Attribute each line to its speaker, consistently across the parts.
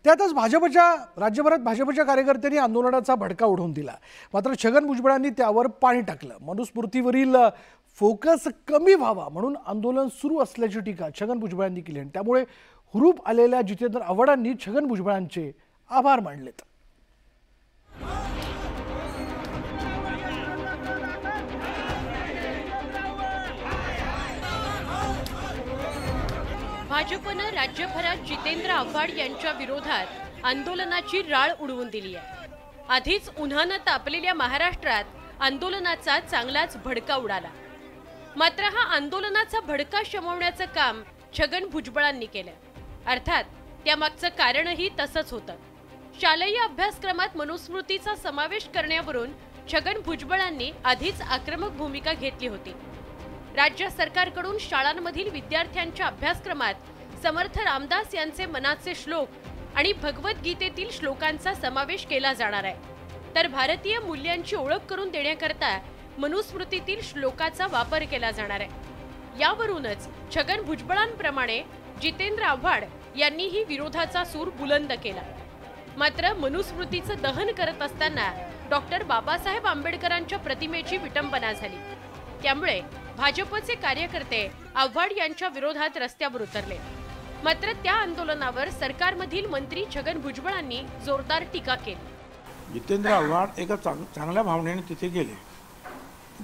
Speaker 1: त्यातच राज्यभरात भाजपच्या कार्यकर्त्यांनी आंदोलनाचा भडका उडवून दिला। मात्र छगन भुजबळांनी त्यावर पाणी टाकलं। मनुस्मृतीवरील फोकस कमी व्हावा म्हणून आंदोलन सुरू असल्याची टीका छगन भुजबळांनी केली आणि त्यामुळे हुरूप आलेल्या जितेंद्र आव्हाडांनी छगन भुजबळांचे आभार मानलेत।
Speaker 2: भाजपनं राज्यभरात जितेंद्र आव्हाड यांच्या विरोधात आंदोलनाची राळ उडवून दिली आहे। आधीच उन्हानं तापलेल्या महाराष्ट्रात आंदोलनाचा चांगलाच भडका उडाला। मात्र हा आंदोलनाचा भडका शमवण्याचं काम छगन भुजबळांनी केलं। अर्थात त्यामागचं कारणही तसंच होतं। शालेय अभ्यासक्रमात मनुस्मृतीचा समावेश करण्यावरून छगन भुजबळांनी आधीच आक्रमक भूमिका घेतली होती। राज्य सरकारकडून शाळांमधील विद्यार्थ्यांच्या अभ्यासक्रमात समर्थ रामदास यांचे मनाचे श्लोक आणि भगवद्गीतेतील श्लोकांचा समावेश केला जाणार आहे। तर भारतीय मूल्यांची ओळख करून देण्याकरता मनुस्मृतीतील श्लोकाचा वापर केला जाणार आहे। यावरूनच छगन भुजबळांप्रमाणे जितेंद्र आव्हाड यांनीही विरोधाचा सूर बुलंद केला। मात्र मनुस्मृतीचं दहन करत असताना डॉक्टर बाबासाहेब आंबेडकरांच्या प्रतिमेची विटंबना झाली। त्यामुळे भाजपचे कार्यकर्ते आव्हाड यांच्या विरोधात रस्त्यावर उतरले। मात्र त्या आंदोलनावर सरकारमधील मंत्री छगन भुजबळांनी जोरदार टीका केली।
Speaker 3: जितेंद्र आव्हाड एका चांगल्या भावनेने तिथे गेले।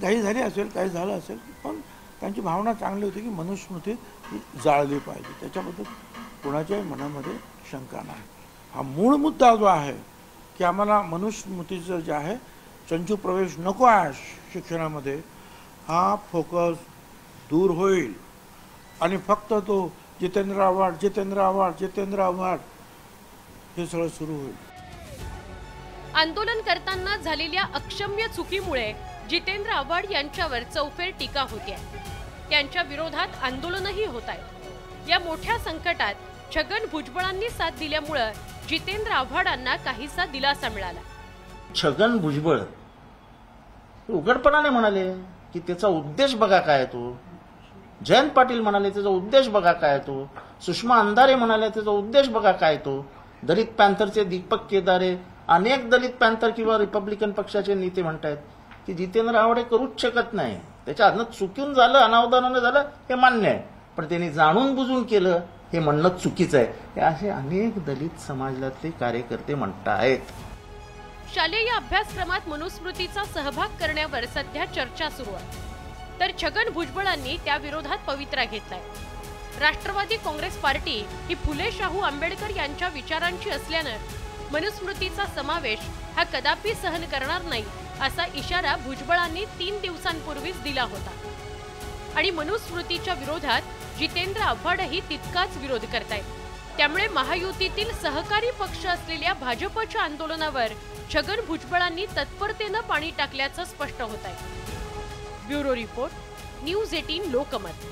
Speaker 3: काही झाले असेल, काही झालं असेल, पण त्यांची भावना चांगली होती की मनुस्मृती जाळली पाहिजे। त्याच्याबद्दल कोणाच्याही मनामध्ये शंका नाही। हा मूळ मुद्दा जो आहे की आम्हाला मनुस्मृतीचं जे आहे चंचू प्रवेश नको आहे शिक्षणामध्ये, हा फोकस दूर होईल आणि फक्त तो जितेंद्र आव्हाड जितेंद्र आव्हाड जितेंद्र आव्हाड हे सगळं सुरू होईल।
Speaker 2: आंदोलन करताना झालेल्या अक्षम्य चुकीमुळे जितेंद्र आव्हाड यांच्यावर चौफेर टीका होते। त्यांच्या विरोधात आंदोलनही होत आहे। या मोठ्या संकटात छगन भुजबळांनी साथ दिल्यामुळे जितेंद्र आव्हाडांना काहीसा दिलासा मिळाला।
Speaker 4: छगन भुजबळ उघडपणाने म्हणाले की त्याचा उद्देश बघा काय तो। जयंत पाटील म्हणाले त्याचा उद्देश बघा काय तो। सुषमा अंधारे म्हणाले त्याचा उद्देश बघा काय तो। दलित पॅंथरचे दीपक केदारे, अनेक दलित पॅंथर किंवा रिपब्लिकन पक्षाचे नेते म्हणतात की जितेंद्र आव्हाड करूच शकत नाही। त्याच्या आधनं चुकून झालं, अनावधानानं झालं हे मान्य आहे, पण त्यांनी जाणून बुजून केलं हे म्हणणं चुकीचं आहे। हे असे अनेक दलित समाजातले कार्यकर्ते म्हणतात।
Speaker 2: शालेय अभ्यासक्रमात मनुस्मृतीचा सहभाग करण्यावर सध्या चर्चा सुरू आहे। तर छगन भुजबळांनी त्या विरोधात पवित्रा घेतलाय। राष्ट्रवादी काँग्रेस पार्टी ही फुले शाहू आंबेडकर यांच्या विचारांची असल्यानं मनुस्मृतीचा समावेश हा कदापि सहन करणार नाही असा इशारा भुजबळांनी 3 दिवसांपूर्वीच दिला होता। आणि मनुस्मृतीच्या विरोधात जितेंद्र आव्हाडही तितकाच विरोध करतायत। त्यामुळे महायुतीतील सहकारी पक्ष असलेल्या भाजपच्या आंदोलनावर छगन भुजबळांनी तत्परतेनं पाणी टाकल्याचं स्पष्ट होत आहे। Bureau report, news 18 Lokmat.